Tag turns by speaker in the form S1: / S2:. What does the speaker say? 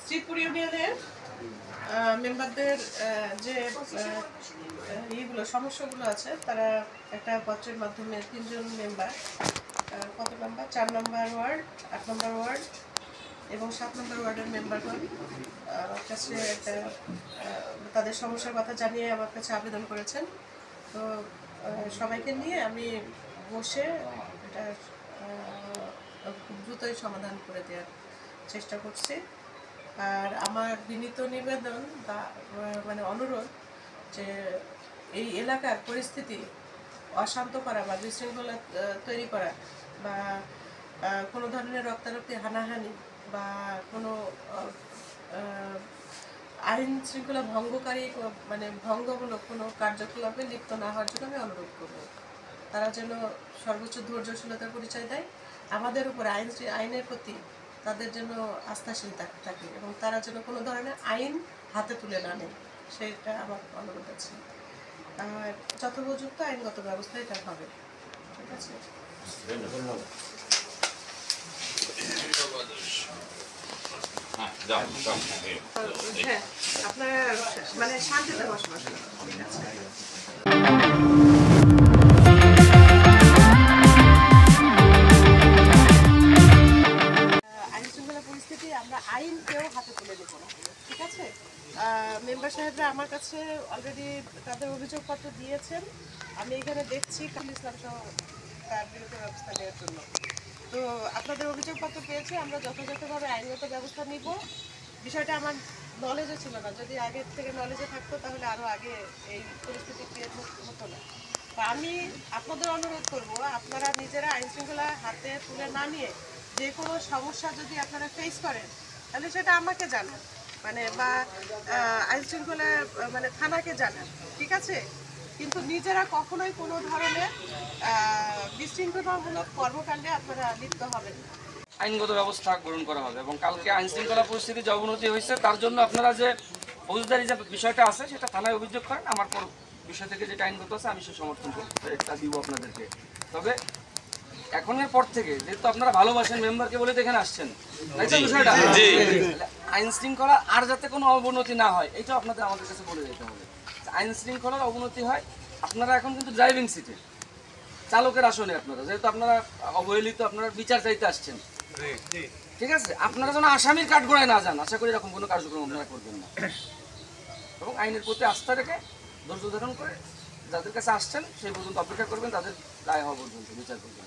S1: শ্রীপুর ইউনিয়নের মেম্বারদের যে এইগুলো সমস্যাগুলো আছে তারা একটা পত্রের মাধ্যমে 3 জন মেম্বার কত নাম্বার 4 নম্বর ওয়ার্ড 8 নম্বর ওয়ার্ড এবং 7 নম্বর ওয়ার্ডের মেম্বারগণ আমার কাছে একটা তাদের সমস্যার কথা জানিয়ে আমার কাছে আবেদন করেছেন। তো সবাইকে নিয়ে আমি বসে এটা খুব দ্রুতই সমাধান করে দেওয়ার চেষ্টা করছি। আর আমার বিনীত নিবেদন বা মানে অনুরোধ যে এই এলাকার পরিস্থিতি অশান্ত করা বা বিশৃঙ্খলা তৈরি করা বা কোনো ধরনের রক্তারক্তি হানাহানি বা কোনো আইন শৃঙ্খলা ভঙ্গকারী মানে ভঙ্গমূলক কোনো কার্যকলাপে লিপ্ত না হওয়ার জন্য আমি অনুরোধ করব। তারা যেন সর্বোচ্চ ধৈর্যশীলতার পরিচয় দেয়, আমাদের উপর আইনের প্রতি তাদের জন্য আস্থাশীল থাকে এবং তারা যেন কোনো ধরনের আইন হাতে তুলে না নেয়, সেটা আমার অনুরোধ আছে। আর যথোপযুক্ত আইনগত ব্যবস্থা এটা হবে। ঠিক আছে, হ্যাঁ, আপনারা মানে শান্তিতে বসবাস করুন। পরিস্থিতি আমরা আইন কেউ হাতে তুলে নেব না। ঠিক আছে, মেম্বার সাহেবরা আমার কাছে অলরেডি তাদের অভিযোগপত্র দিয়েছেন, আমি এখানে দেখছি কামরুল ইসলাম সহ তার বিরুদ্ধে ব্যবস্থা নেওয়ার জন্য। তো আপনাদের অভিযোগপত্র পেয়েছে, আমরা যথাযথভাবে আইনগত ব্যবস্থা নিব। বিষয়টা আমার নলেজে ছিল না, যদি আগে থেকে নলেজে থাকতো তাহলে আরও আগে এই পরিস্থিতি ক্রিয়েট হতো না। আমি আপনাদের অনুরোধ করব, আপনারা নিজেরা আইন শৃঙ্খলা হাতে তুলে না নিয়ে যে কোনো সমস্যা যদি আপনারা ফেস করেন তাহলে সেটা আমাকে জানান, মানে বা আইন শৃঙ্খলা মানে থানাকে জানান। ঠিক আছে, কিন্তু নিজেরা কখনোই কোনো ধরনের বিশৃঙ্খলামূলক কর্মকাণ্ডে আপনারা লিপ্ত হবেন না।
S2: আইনগত ব্যবস্থা গ্রহণ করা হবে এবং কালকে আইন শৃঙ্খলা পরিস্থিতি যে অবনতি হয়েছে তার জন্য আপনারা যে ফৌজদারি যে বিষয়টা আছে সেটা থানায় অভিযোগ করেন। আমার পর বিষয় থেকে যেটা আইনগত আছে আমি সে সমর্থন একটা দিব আপনাদেরকে। তবে এখনের পর থেকে যেহেতু আপনারা ভালোবাসেন মেম্বারকে বলে এখানে আসছেন, তাই তো বিষয়টা আইন শৃঙ্খলা আর যাতে কোনো অবনতি না হয় এটা আপনাদের আমাদের কাছে বলে যেতে হবে। আইন শৃঙ্খলার অবনতি হয়, আপনারা এখন কিন্তু ড্রাইভিং সিটে চালকের আসনে, আপনারা যেহেতু আপনারা অবহেলিত, আপনারা বিচার চাইতে আসছেন। ঠিক আছে, আপনারা যেন আসামির কাঠগড়ায় না যান, আশা করি এরকম কোনো কার্যক্রম আপনারা করবেন না এবং আইনের প্রতি আস্থা রেখে ধৈর্য ধারণ করে যাদের কাছে আসছেন সেই পর্যন্ত অপেক্ষা করবেন, তাদের রায় হওয়া পর্যন্ত বিচার করবেন।